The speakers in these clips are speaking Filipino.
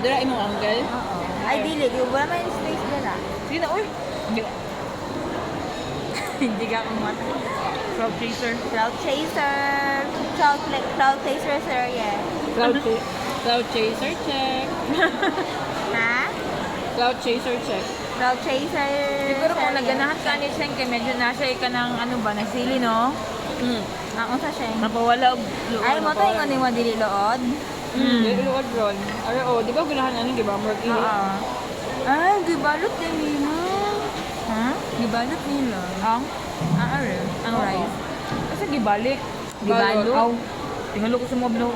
Dira imong uncle? Oo. Ay, dili. Wala man yung space nila. Sige na, uy. Hindi ka kumata. Cloud chaser. Cloud chaser. Cloud chaser, sir, yeah. Cloud chaser check. Ha? Cloud chaser check. Cloud chaser. Siguro kung sir, naganahan yeah. ka ni Sheng, kay medyo nasa ka ng ano ba, nagsili, no? Ang sa siya. Napawala og luod. Ay, mo tayo nga mo dili lood. Dili luwad ron. Ari oh, di ba ganahan ano, di ba? Mark ini. Oo. Ay, gibalot din nila. Ha? Gibalot nila. Ang Are. Ang rice. kasi gibalik. Gibalo? Aw. Tingalo ko sa mga blog.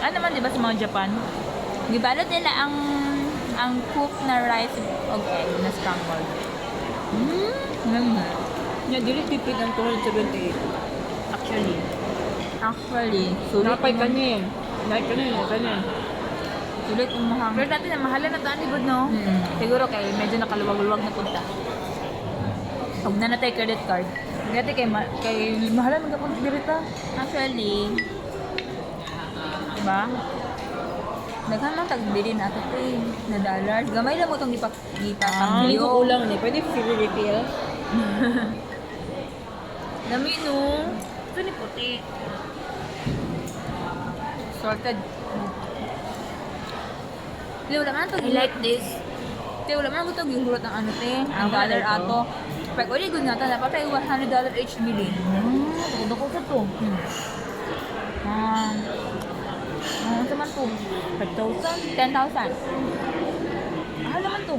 Ano naman, di ba sa mga Japan? Gibalot nila ang cooked na rice o egg na scrambled. Nya dili tipid ang 278. Actually. Actually, sulit Napay yung- kanya eh. Napay kanya. Sulit yung mahang. Pero dati na mahala na taan libod, no? Siguro kay medyo nakaluwag-luwag na punta. Huwag na natay credit card. Dati kay mahala magkapag-dirita. Actually, Diba? daghan lang tagbili na ato eh, na dollars. Gamay lang mo itong Hindi ipakambyo. ko ulang ni. Pwede free refill. Dami, no? Ito ni puti. Sorted. Hindi, wala man ito. I like this. Te, wala man ito yung hulot ng ano te. Ang wala dollar ito. ato. Pero ulit good na ito. Dapat tayo $100 each bilhin. Tugod ko sa to. Ano naman ito? 5,000? 10,000? Mahal naman ito.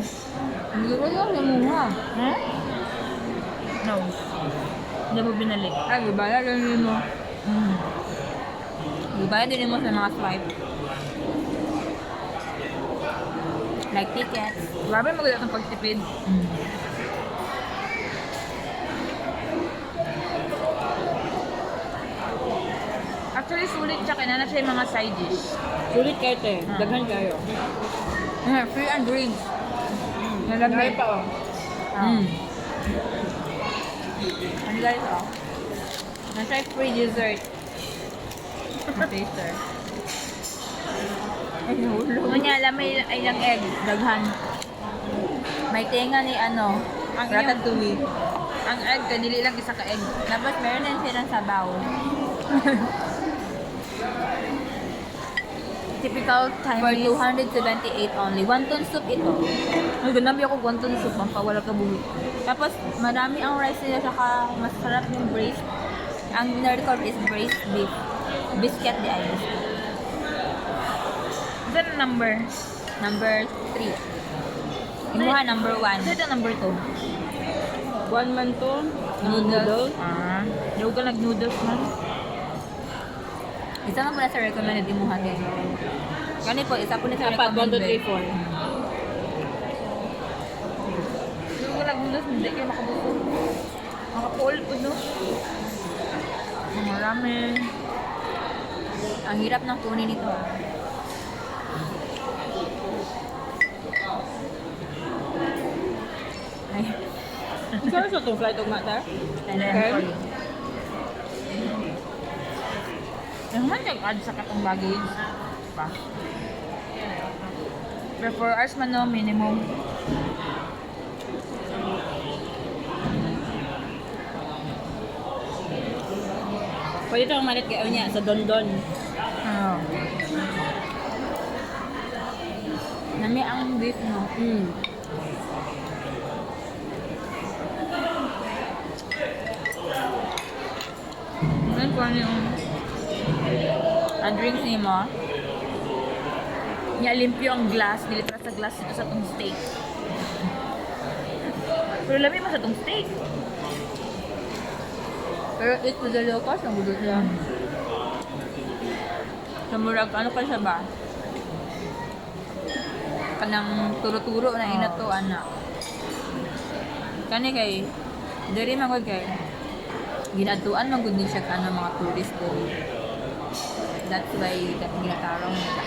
Hindi ko lang yung mura. Hmm? No. Hindi mo binalik. Ay, ibala lang mo. Ibala din mo sa mga swipe. Like tickets. Grabe maganda ang pagtipid. Actually, sulit siya. Kaya na siya yung mga side dish. Sulit kayo te. Daghan kayo. Free and drinks. Daghan pa oh. Ano guys, oh? Nasa free dessert. Taster. Ay, hulo. Kung niya alam, may ilang egg. Daghan. May tenga ni ano, Ang ratatouille. Ang egg, kanili lang isa ka egg. Tapos meron din silang sabaw. Typical time for 278 only. Wonton soup ito. Ay, ganabi ako wonton soup. Pampawala ka buhi. Tapos, marami ang rice nila. Saka, masarap yung braised. Ang nerd-core is braised beef. Biscuit di ay biscuit. Ito ang number. Number 3. Imuha number 1. Ito ang number 2. One man to. Noodles. Daw ka nag-noodles man. Isa nga pala sa recommended imuha din. Kani po, isa po na sa Apat, 1, 2, 3, recommended. 4. Daw ka nag-noodles, hindi kayo makabusog. Maka-cold po, no? Marami. Ang hirap ng kunin ito. Ay, Saan sa itong flight of matter? okay. Yung man nag-add sa katong baggage. Pa. Pero 4 hours man, no? Minimum. Pwede itong malit kayo niya sa Dondon. Oh. Nami ang beef, no? Ngayon po ano yung ang drinks niya mo. Niya limpyo ang glass. Dilitra sa glass ito sa itong steak. Pero lami mo sa itong steak. Pero it to the locals, ang gulo siya. Sa murag, ano pa siya ba? Kanang turo-turo na inato, anak. Kani kay, dari magod kay, ginatuan man gud ni siya kanang mga tourist ko. That's why ginatarong nila.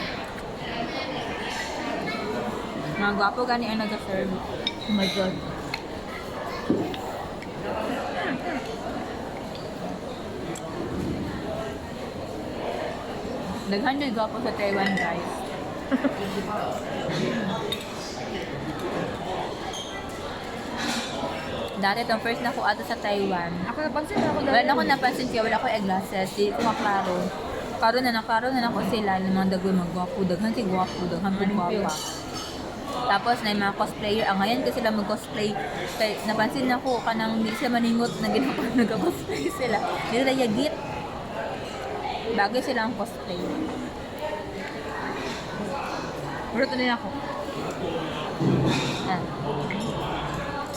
Mga gwapo gani ang nag-serve. Oh my God. Daghan jud gwapo sa Taiwan, guys. Dati itong first na ko ato sa Taiwan. Ako napansin ako Wala na ako napansin kaya wala ko eyeglasses. Di ko maklaro. Karon na ako sila. Yung mga dagoy magwapo. Daghan kay gwapo. Daghan kay gwapa. Tapos na yung mga cosplayer. Ang ngayon ko sila mag-cosplay. Kaya napansin na ko kanang hindi sila maningot na ginagawa nag-cosplay sila. Hindi sila yagit. Bagay sila ang cosplay. Pero na ako. Ah.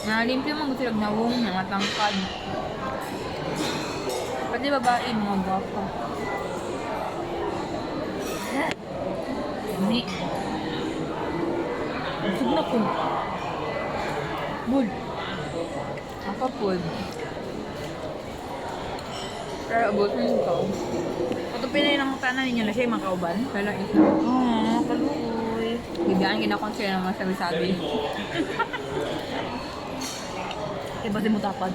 Nalimpyo mga gusto nawong na matangkad. Pati babae, mga gwapa. Hindi. Busog na ko. Bud. Ako po. Pero abutin ko. Ito pinay ng tanan ninyo na siya yung mga kauban. Kailang isa. Oo, kaluoy. Bigyan kinakonsider naman sabi-sabi. Kaya ba mo tapad?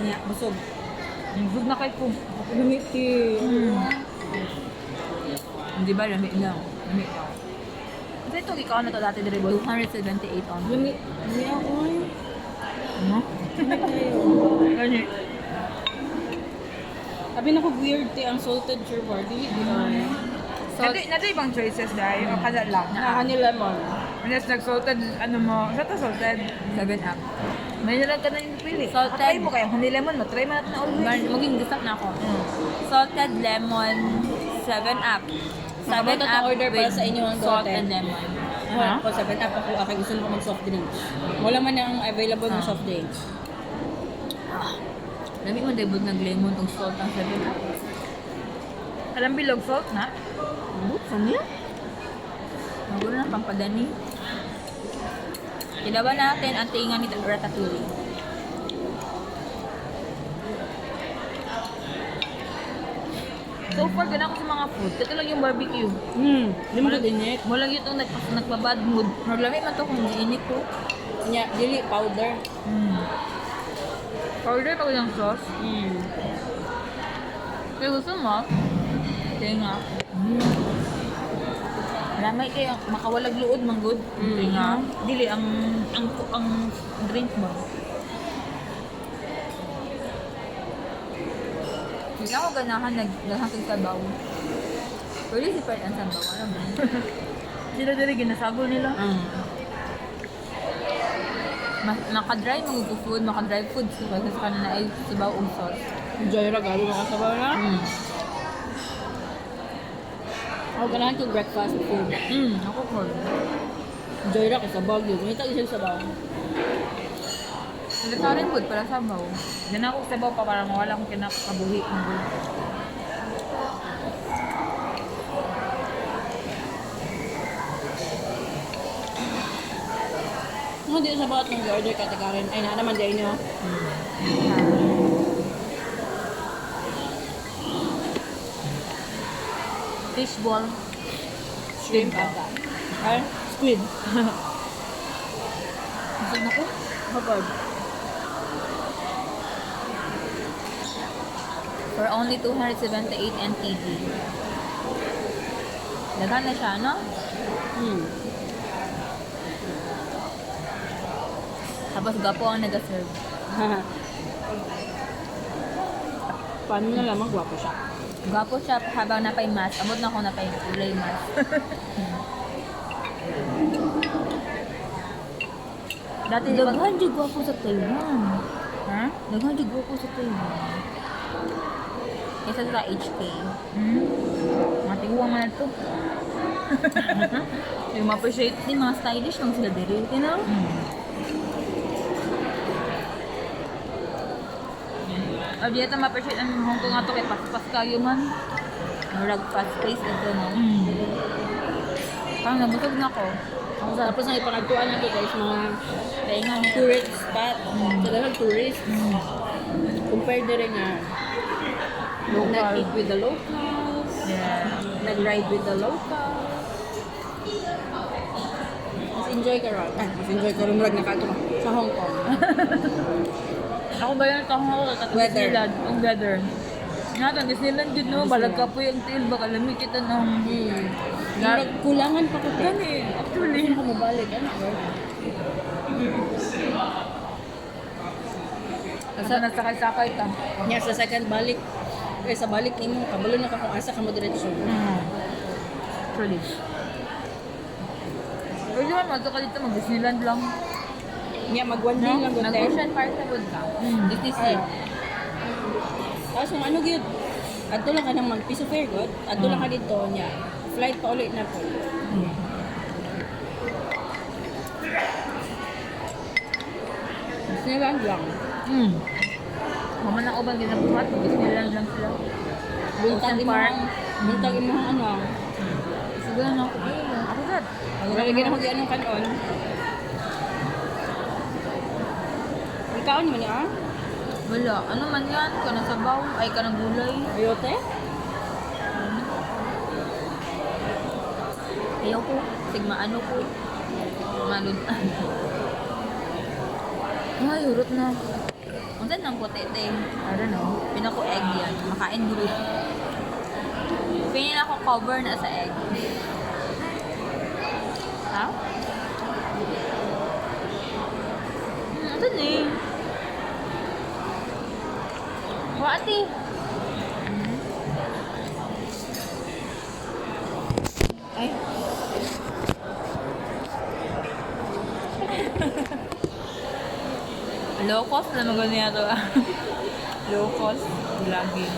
Niya, busog. Busog na kay ko. Lumiti. Hindi ba? Lamig lang. Lamig lang. Kasi ito, ikaw na to dati dito. 278 on. Lumi ako eh. Ano? Ganyan. Sabi na ko weird te ang salted sherbet. Dili di ba? Salt. Nato ibang choices dahil o kada lang. Na honey lemon. Unless nag-salted, ano mo, sa to salted. 7-up. May nalang ka na yung pili. Salted. Try mo kayo, honey lemon mo. Try mo natin na always. Maging gusto na ako. Salted lemon 7-up. Makabot at ang order para sa inyo ang salt daughter. and lemon. Ako, 7-up ako. Ako gusto ko mag-soft drinks. Wala man ang available ng soft drinks. Lamig mo debut nag-lemon tong salt ang 7-up. Alam bilog salt na? Buksan niya. Magulo na pampadani. Ilaban natin ang tinga ni Ratatouille. So far, ganun ako sa mga food. Ito lang yung barbecue. Lima ko din eh. Mo lang itong nagpabad mood. Maglamig man to kung giinit ko. Nya, dili powder. Powder pag yung sauce. Kaya gusto mo? Tinga. Lamay kayo, makawalag luod, manggod. Tinga. Dili, ang drink mo. Hindi ako ganahan naghahakig sabaw. Pwede si Fred ang sabaw, alam mo? Sila dili ginasago nila. Maka-dry mga food, maka-dry food. So, kasi sa kanina ay sabaw o sauce. Enjoy ra galo makasabaw na. Ako ganahan ko breakfast food. Ako ko. Enjoy ra kay sabaw yun. May tag isang sabaw. Nagkarin food para sabaw. Yan ako sabaw pa para mawala akong kinakabuhi. Ano di sa bawat ng order ka tagarin? Ay na naman dahil nyo. Fishball. Shrimp ata. Ay, squid. Busog na ko. Hapag. For only 278 NTD. Daghan na siya, no? Tapos gapo ang nag-serve. Paano na lamang gwapo siya? Gapo siya habang napay mas. Amod na ako napay kulay mas. Dati daghan di gwapo sa Taiwan. Ha? Daghan di gwapo sa Taiwan. Kaysa sa HK. Matiwang man ito. Yung ma-appreciate din mga stylish lang sila diri, you know? O di ito ma-appreciate ang Hong Kong ato kay pas-pas kayo man. Murag fast pace ito, no? Parang nabusog na ko. Tapos ang ipangagtuan nato guys, mga taingang tourist spot. Sa dalag tourist. Compare na rin nga. Nag-eat with the locals. Yeah. Nag-ride with the locals. Mas enjoy ka ron. Mas enjoy ka ron. Murag nakato ka sa Hong Kong. Ako ba yung tahong ako sa Weather. Disneyland? Ang weather. Nga, ang Disneyland yun, no? Balag ka po yung tail, baka lamig kita ng... Kulangan pa ko. Gani, actually. Hindi ko mabalik. Ano, girl? Asa nasakay-sakay ka? Nya sa second balik. Sa balik nimo, kabalo na ka kung asa ka mo diretso. Actually. Pwede naman magka ka dito, mag-Disneyland lang. Nya mag one day lang hotel. Nag-ocean park na good ka. Disney Sea. Tapos kung ano gyud, adto lang ka nang mag-piso fare god. Adto lang ka dito nya. Flight pa ulit na po. Disneyland lang. Mama na ubang ginabuhat, mag-Disneyland lang sila. Buntag Ocean mo Park. buntag mo ano. Siguro na ako. Ako dad. Lagi na mag-ano kanon. Ikaon mo niya? Wala. Ano man yan? Ka ng sabaw? Ay, ka ng gulay? Ayote? Ayaw ko. Sigma ano ko. Malun. Ay, urot na. Ang saan ng potete? I don't know. Pinako egg yan. Makain gulo. Pinin ako cover na sa egg. Ha? Ito na eh. Wati. Ay. Low cost na magano yan to. Low cost, laging.